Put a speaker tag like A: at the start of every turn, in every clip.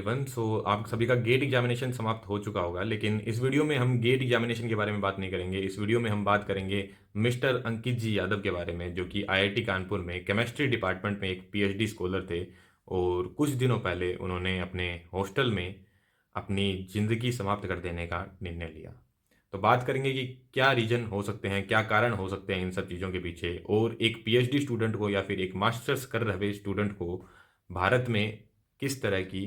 A: Everyone. आप सभी का गेट एग्जामिनेशन समाप्त हो चुका होगा, लेकिन इस वीडियो में हम गेट एग्जामिनेशन के बारे में बात नहीं करेंगे। इस वीडियो में हम बात करेंगे मिस्टर अंकित जी यादव के बारे में, जो कि आईआईटी कानपुर में केमिस्ट्री डिपार्टमेंट में एक पीएचडी स्कॉलर थे। और कुछ दिनों पहले उन्होंने अपने हॉस्टल में अपनी ज़िंदगी समाप्त कर देने का निर्णय लिया। तो बात करेंगे कि क्या रीज़न हो सकते हैं, क्या कारण हो सकते हैं इन सब चीज़ों के पीछे, और एक पीएचडी स्टूडेंट को या फिर एक मास्टर्स कर रहे स्टूडेंट को भारत में किस तरह की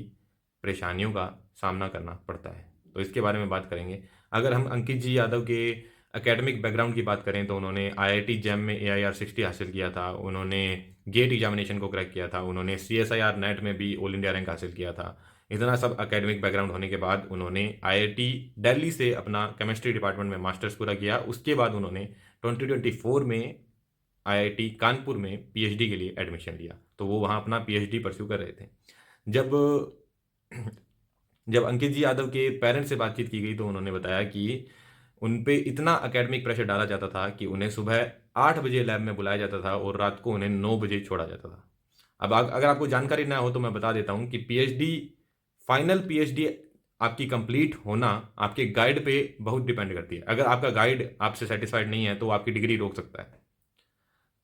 A: परेशानियों का सामना करना पड़ता है। तो इसके बारे में बात करेंगे। अगर हम अंकित जी यादव के एकेडमिक बैकग्राउंड की बात करें तो उन्होंने आईआईटी जैम में AIR 60 हासिल किया था, उन्होंने गेट एग्जामिनेशन को क्रैक किया था, उन्होंने CSIR नेट में भी ऑल इंडिया रैंक हासिल किया था। इतना सब एकेडमिक बैकग्राउंड होने के बाद उन्होंने आईआईटी दिल्ली से अपना केमिस्ट्री डिपार्टमेंट में मास्टर्स पूरा किया। उसके बाद उन्होंने 2024 में आईआईटी कानपुर में पीएचडी के लिए एडमिशन लिया। तो वो वहाँ अपना पीएचडी परस्यू कर रहे थे। जब जब अंकित जी यादव के पेरेंट्स से बातचीत की गई तो उन्होंने बताया कि उन पे इतना एकेडमिक प्रेशर डाला जाता था कि उन्हें सुबह 8 बजे लैब में बुलाया जाता था और रात को उन्हें 9 बजे छोड़ा जाता था। अब अगर आपको जानकारी ना हो तो मैं बता देता हूँ कि पीएचडी, फाइनल पीएचडी आपकी कंप्लीट होना आपके गाइड पे बहुत डिपेंड करती है। अगर आपका गाइड आपसे सेटिस्फाइड नहीं है तो वो आपकी डिग्री रोक सकता है।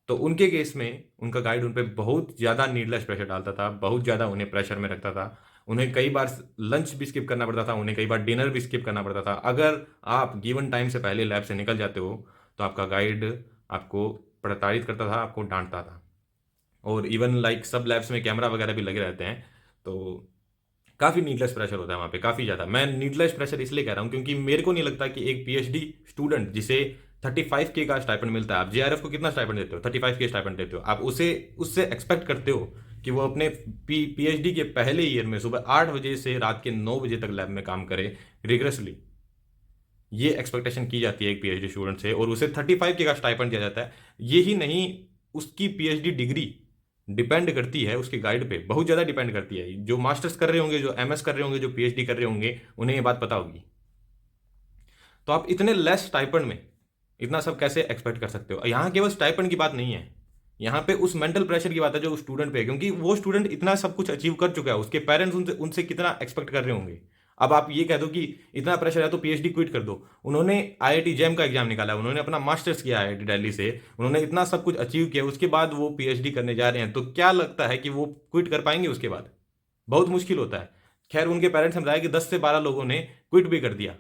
A: तो उनके केस में उनका गाइड उन पे बहुत ज़्यादा नीडलेस प्रेशर डालता था, बहुत ज़्यादा उन्हें प्रेशर में रखता था। उन्हें कई बार लंच भी स्किप करना पड़ता था, उन्हें कई बार डिनर भी स्किप करना पड़ता था। अगर आप गिवन टाइम से पहले लैब से निकल जाते हो तो आपका गाइड आपको प्रताड़ित करता था, आपको डांटता था। और इवन लाइक सब लैब्स में कैमरा वगैरह भी लगे रहते हैं, तो काफ़ी नीडलेस प्रेशर होता है वहाँ पे, काफ़ी ज़्यादा। मैं नीडलेस प्रेशर इसलिए कह रहा हूँ क्योंकि मेरे को नहीं लगता कि एक पीएचडी स्टूडेंट जिसे 35K का स्टाइपेंड मिलता है, आप जेआरएफ को कितना स्टाइपेंड देते हो? 35K स्टाइपेंड देते हो। आप उसे उससे एक्सपेक्ट करते हो कि वो अपने पीएचडी के पहले ईयर में सुबह 8 बजे से रात के 9 बजे तक लैब में काम करे रिग्रेसली। ये एक्सपेक्टेशन की जाती है एक पीएचडी स्टूडेंट से, और उसे 35K का स्टाइपेंड दिया जाता है। यही नहीं, उसकी पीएचडी डिग्री डिपेंड करती है उसके गाइड पे, बहुत ज़्यादा डिपेंड करती है। जो मास्टर्स कर रहे होंगे, जो एमएस कर रहे होंगे, जो पीएचडी कर रहे होंगे, उन्हें ये बात पता होगी। तो आप इतने लेस स्टाइपेंड में इतना सब कैसे एक्सपेक्ट कर सकते हो? यहाँ केवल स्टाइपेंड की बात नहीं है, यहाँ पे उस मेंटल प्रेशर की बात है जो स्टूडेंट पे है, क्योंकि वो स्टूडेंट इतना सब कुछ अचीव कर चुका है, उसके पेरेंट्स उनसे उनसे कितना एक्सपेक्ट कर रहे होंगे। अब आप ये कह दो कि इतना प्रेशर है तो पीएचडी क्विट कर दो। उन्होंने आईआईटी जैम का एग्जाम निकाला, उन्होंने अपना मास्टर्स किया आईआईटी दिल्ली से, उन्होंने इतना सब कुछ अचीव किया, उसके बाद वो पीएचडी करने जा रहे हैं। तो क्या लगता है कि वो क्विट कर पाएंगे उसके बाद? बहुत मुश्किल होता है। खैर, उनके पेरेंट्स ने बताया कि 10 से 12 लोगों ने क्विट भी कर दिया।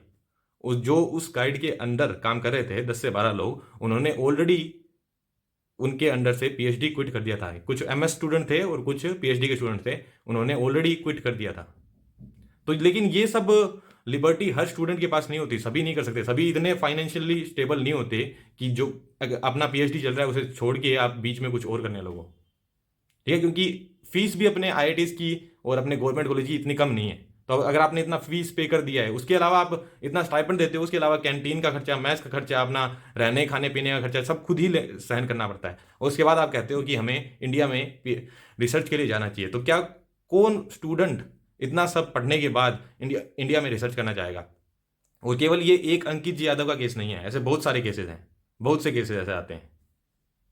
A: जो उस गाइड के अंडर काम कर रहे थे, 10 से 12 लोग, उन्होंने ऑलरेडी उनके अंडर से पीएचडी क्विट कर दिया था। कुछ एमएस स्टूडेंट थे और कुछ पीएचडी के स्टूडेंट थे, उन्होंने ऑलरेडी क्विट कर दिया था। तो लेकिन ये सब लिबर्टी हर स्टूडेंट के पास नहीं होती, सभी नहीं कर सकते, सभी इतने फाइनेंशियली स्टेबल नहीं होते कि जो अपना पीएचडी चल रहा है उसे छोड़ के आप बीच में कुछ और करने लगो। ठीक है, क्योंकि फीस भी अपने आईआईटीज की और अपने गवर्नमेंट कॉलेज की इतनी कम नहीं है। तो अगर आपने इतना फीस पे कर दिया है, उसके अलावा आप इतना स्टाइपेंड देते हो, उसके अलावा कैंटीन का खर्चा, मैस का खर्चा, अपना रहने खाने पीने का खर्चा सब खुद ही सहन करना पड़ता है। और उसके बाद आप कहते हो कि हमें इंडिया में रिसर्च के लिए जाना चाहिए। तो क्या कौन स्टूडेंट इतना सब पढ़ने के बाद इंडिया में रिसर्च करना चाहेगा? और केवल ये एक अंकित जी यादव का केस नहीं है, ऐसे बहुत सारे केसेस हैं, बहुत से केसेस ऐसे आते हैं।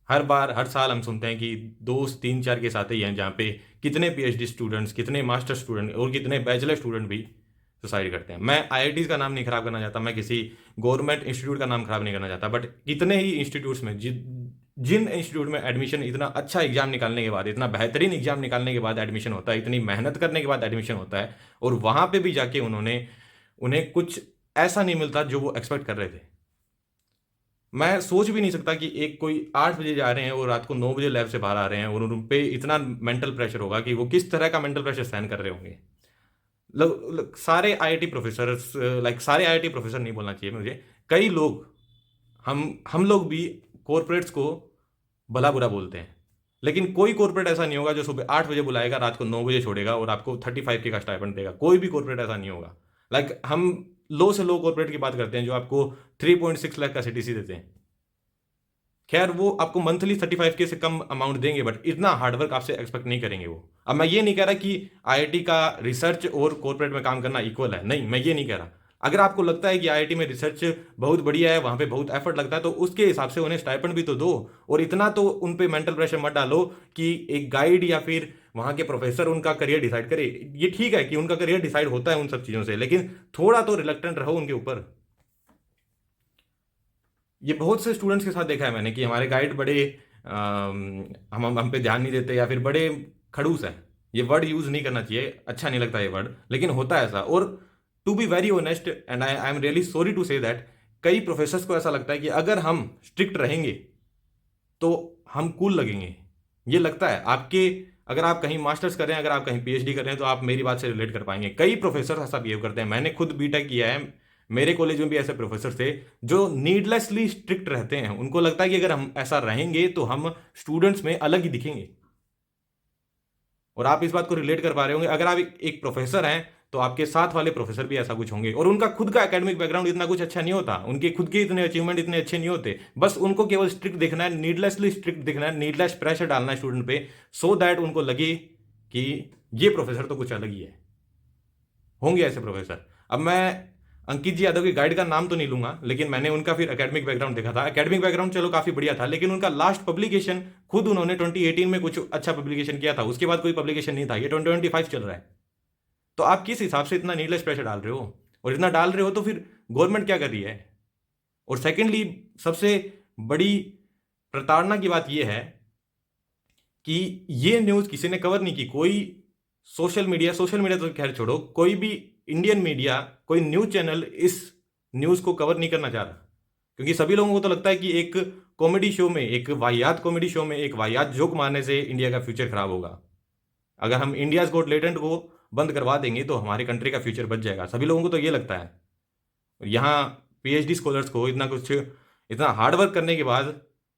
A: हर बार हर साल हम सुनते हैं कि 2 3 4 केस आते ही हैं जहाँ पे कितने पीएचडी स्टूडेंट्स, कितने मास्टर स्टूडेंट और कितने बैचलर स्टूडेंट भी सुसाइड करते हैं। मैं आईआईटीज़ का नाम नहीं खराब करना चाहता, मैं किसी गवर्नमेंट इंस्टीट्यूट का नाम खराब नहीं करना चाहता, बट कितने ही इंस्टीट्यूट्स में जिन इंस्टीट्यूट में एडमिशन इतना अच्छा एग्जाम निकालने के बाद, इतना बेहतरीन एग्जाम निकालने के बाद एडमिशन होता है, इतनी मेहनत करने के बाद एडमिशन होता है, और वहाँ पे भी जाके उन्हें कुछ ऐसा नहीं मिलता जो वो एक्सपेक्ट कर रहे थे। मैं सोच भी नहीं सकता कि एक कोई 8 बजे जा रहे हैं और रात को 9 बजे लैब से बाहर आ रहे हैं और उन पे इतना मेंटल प्रेशर होगा कि वो किस तरह का मेंटल प्रेशर सहन कर रहे होंगे। सारे आईआईटी प्रोफेसर, सारे आईआईटी प्रोफेसर नहीं बोलना चाहिए मुझे, कई लोग, हम लोग भी कॉरपोरेट्स को भला बुरा बोलते हैं, लेकिन कोई कॉरपोरेट ऐसा नहीं होगा जो सुबह 8 बजे बुलाएगा, रात को 9 बजे छोड़ेगा और आपको 35K का स्टाइपेंड देगा। कोई भी कॉरपोरेट ऐसा नहीं होगा। हम लो से लो कॉरपोरेट की बात करते हैं जो आपको 3.6 लाख का सीटीसी देते हैं। खैर, वो आपको मंथली 35K से कम अमाउंट देंगे, बट इतना हार्डवर्क आपसे एक्सपेक्ट नहीं करेंगे वो। अब मैं ये नहीं कह रहा कि आईआईटी का रिसर्च और कॉर्पोरेट में काम करना इक्वल है, नहीं, मैं ये नहीं कह रहा। अगर आपको लगता है कि आईआईटी में रिसर्च बहुत बढ़िया है, वहाँ पे बहुत एफर्ट लगता है, तो उसके हिसाब से उन्हें स्टाइपेंड भी तो दो, और इतना तो उन पे मेंटल प्रेशर मत डालो कि एक गाइड या फिर वहाँ के प्रोफेसर उनका करियर डिसाइड करे। ये ठीक है कि उनका करियर डिसाइड होता है उन सब चीज़ों से, लेकिन थोड़ा तो रिलक्टेंट रहो उनके ऊपर। ये बहुत से स्टूडेंट्स के साथ देखा है मैंने कि हमारे गाइड बड़े हम पे ध्यान नहीं देते या फिर बड़े खड़ूस हैं। ये वर्ड यूज़ नहीं करना चाहिए, अच्छा नहीं लगता ये वर्ड, लेकिन होता है ऐसा। और to be very honest and I am really sorry to say that, कई प्रोफेसर्स को ऐसा लगता है कि अगर हम स्ट्रिक्ट रहेंगे तो हम कूल लगेंगे। ये लगता है आपके, अगर आप कहीं मास्टर्स कर रहे हैं, अगर आप कहीं पीएचडी कर रहे हैं, तो आप मेरी बात से रिलेट कर पाएंगे। कई प्रोफेसर ऐसा बिहेव करते हैं, मैंने खुद बीटेक किया है, मेरे कॉलेज में भी ऐसे प्रोफेसर थे जो नीडलेसली स्ट्रिक्ट रहते हैं। उनको लगता है कि अगर हम ऐसा रहेंगे तो हम स्टूडेंट्स में अलग ही दिखेंगे। और आप इस बात को रिलेट कर पा रहे होंगे, अगर आप एक प्रोफेसर हैं तो आपके साथ वाले प्रोफेसर भी ऐसा कुछ होंगे, और उनका खुद का एकेडमिक बैकग्राउंड इतना कुछ अच्छा नहीं होता, उनके खुद के इतने अचीवमेंट इतने अच्छे नहीं होते। बस उनको केवल स्ट्रिक्ट दिखना है, नीडलेसली स्ट्रिक्ट दिखना है, नीडलेस प्रेशर डालना है स्टूडेंट पे, सो दैट उनको लगे कि ये प्रोफेसर तो कुछ अलग ही है। होंगे ऐसे प्रोफेसर। अब मैं अंकित जी यादव की गाइड का नाम तो नहीं लूंगा, लेकिन मैंने उनका फिर एकेडमिक बैकग्राउंड देखा था। एकेडमिक बैकग्राउंड चलो काफी बढ़िया था, लेकिन उनका लास्ट पब्लिकेशन खुद उन्होंने 2018 में कुछ अच्छा पब्लिकेशन किया था, उसके बाद कोई पब्लिकेशन नहीं था। ये 2025 चल रहा है, तो आप किस हिसाब से इतना नीडलेस प्रेशर डाल रहे हो? और इतना डाल रहे हो तो फिर गवर्नमेंट क्या कर रही है? और सेकेंडली, सबसे बड़ी प्रताड़ना की बात यह है कि ये न्यूज किसी ने कवर नहीं की। कोई सोशल मीडिया तो खैर छोड़ो, कोई भी इंडियन मीडिया, कोई न्यूज चैनल इस न्यूज को कवर नहीं करना चाह रहा, क्योंकि सभी लोगों को तो लगता है कि एक कॉमेडी शो में, एक वाहियात कॉमेडी शो में एक वाहियात जोक मारने से इंडिया का फ्यूचर खराब होगा। अगर हम इंडियाज गॉट लेटेंट को बंद करवा देंगे तो हमारी कंट्री का फ्यूचर बच जाएगा, सभी लोगों को तो ये लगता है। यहाँ पीएचडी स्कॉलर्स को इतना हार्ड वर्क करने के बाद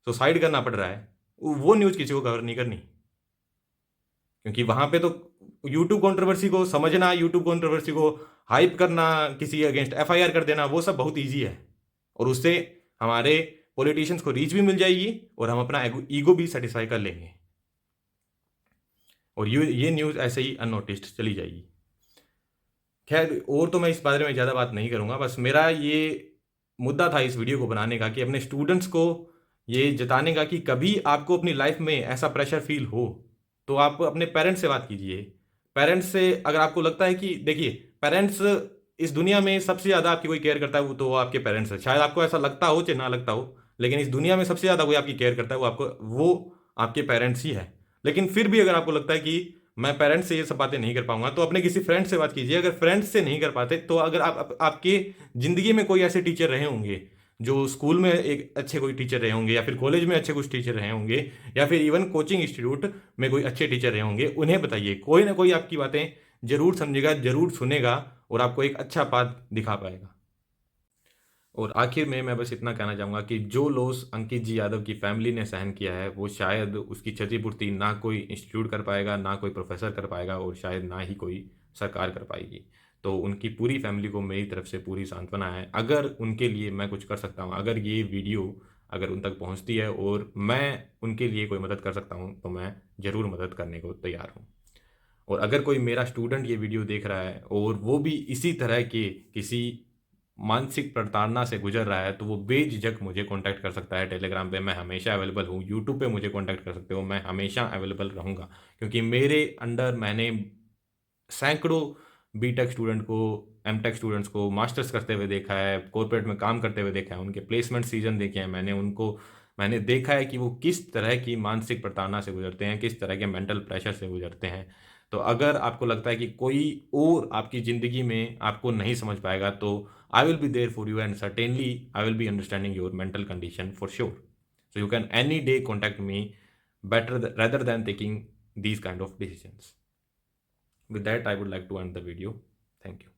A: सुसाइड करना पड़ रहा है, वो न्यूज़ किसी को कवर नहीं करनी, क्योंकि वहां पे तो यूट्यूब कंट्रोवर्सी को समझना, यूट्यूब कंट्रोवर्सी को हाइप करना, किसी अगेंस्ट एफआईआर कर देना, वो सब बहुत ईजी है। और उससे हमारे पॉलिटिशियंस को रीच भी मिल जाएगी और हम अपना ईगो भी सेटिस्फाई कर लेंगे, और ये न्यूज़ ऐसे ही अननोटिस्ड चली जाएगी। खैर, और तो मैं इस बारे में ज़्यादा बात नहीं करूँगा। बस मेरा ये मुद्दा था इस वीडियो को बनाने का कि अपने स्टूडेंट्स को ये जताने का कि कभी आपको अपनी लाइफ में ऐसा प्रेशर फील हो तो आप अपने पेरेंट्स से बात कीजिए। पेरेंट्स से अगर आपको लगता है कि देखिए, पेरेंट्स इस दुनिया में सबसे ज़्यादा आपकी कोई केयर करता है, वो तो आपके पेरेंट्स है। शायद आपको ऐसा लगता हो चाहे ना लगता हो, लेकिन इस दुनिया में सबसे ज़्यादा कोई आपकी केयर करता है वो आपके पेरेंट्स ही है। लेकिन फिर भी अगर आपको लगता है कि मैं पेरेंट्स से ये सब बातें नहीं कर पाऊंगा, तो अपने किसी फ्रेंड से बात कीजिए। अगर फ्रेंड्स से नहीं कर पाते तो अगर आपके ज़िंदगी में कोई ऐसे टीचर रहे होंगे जो स्कूल में एक अच्छे कोई टीचर रहे होंगे, या फिर कॉलेज में अच्छे कुछ टीचर रहे होंगे, या फिर इवन कोचिंग इंस्टीट्यूट में कोई अच्छे टीचर रहे होंगे, उन्हें बताइए। कोई ना कोई आपकी बातें जरूर समझेगा, जरूर सुनेगा और आपको एक अच्छा पाथ दिखा पाएगा। और आखिर में मैं बस इतना कहना चाहूँगा कि जो लॉस अंकित जी यादव की फैमिली ने सहन किया है, वो शायद उसकी क्षतिपूर्ति ना कोई इंस्टीट्यूट कर पाएगा, ना कोई प्रोफेसर कर पाएगा, और शायद ना ही कोई सरकार कर पाएगी। तो उनकी पूरी फैमिली को मेरी तरफ से पूरी सांत्वना है। अगर उनके लिए मैं कुछ कर सकता हूँ, अगर ये वीडियो अगर उन तक पहुँचती है और मैं उनके लिए कोई मदद कर सकता हूँ, तो मैं ज़रूर मदद करने को तैयार हूँ। और अगर कोई मेरा स्टूडेंट ये वीडियो देख रहा है और वो भी इसी तरह के किसी मानसिक प्रताड़ना से गुजर रहा है, तो वो बेझिझक मुझे कांटेक्ट कर सकता है। टेलीग्राम पे मैं हमेशा अवेलेबल हूँ, यूट्यूब पे मुझे कांटेक्ट कर सकते हो, मैं हमेशा अवेलेबल रहूँगा। क्योंकि मेरे अंडर मैंने सैकड़ों बीटेक स्टूडेंट को, एमटेक स्टूडेंट्स को मास्टर्स करते हुए देखा है, कॉर्पोरेट में काम करते हुए देखा है, उनके प्लेसमेंट सीजन देखे हैं मैंने देखा है कि वो किस तरह की मानसिक प्रताड़ना से गुजरते हैं, किस तरह के मेंटल प्रेशर से गुजरते हैं। तो अगर आपको लगता है कि कोई और आपकी ज़िंदगी में आपको नहीं समझ पाएगा, तो I will be there for you, and certainly I will be understanding your mental condition for sure. So you can any day contact me rather than taking these kind of decisions. With that, I would like to end the video. Thank you.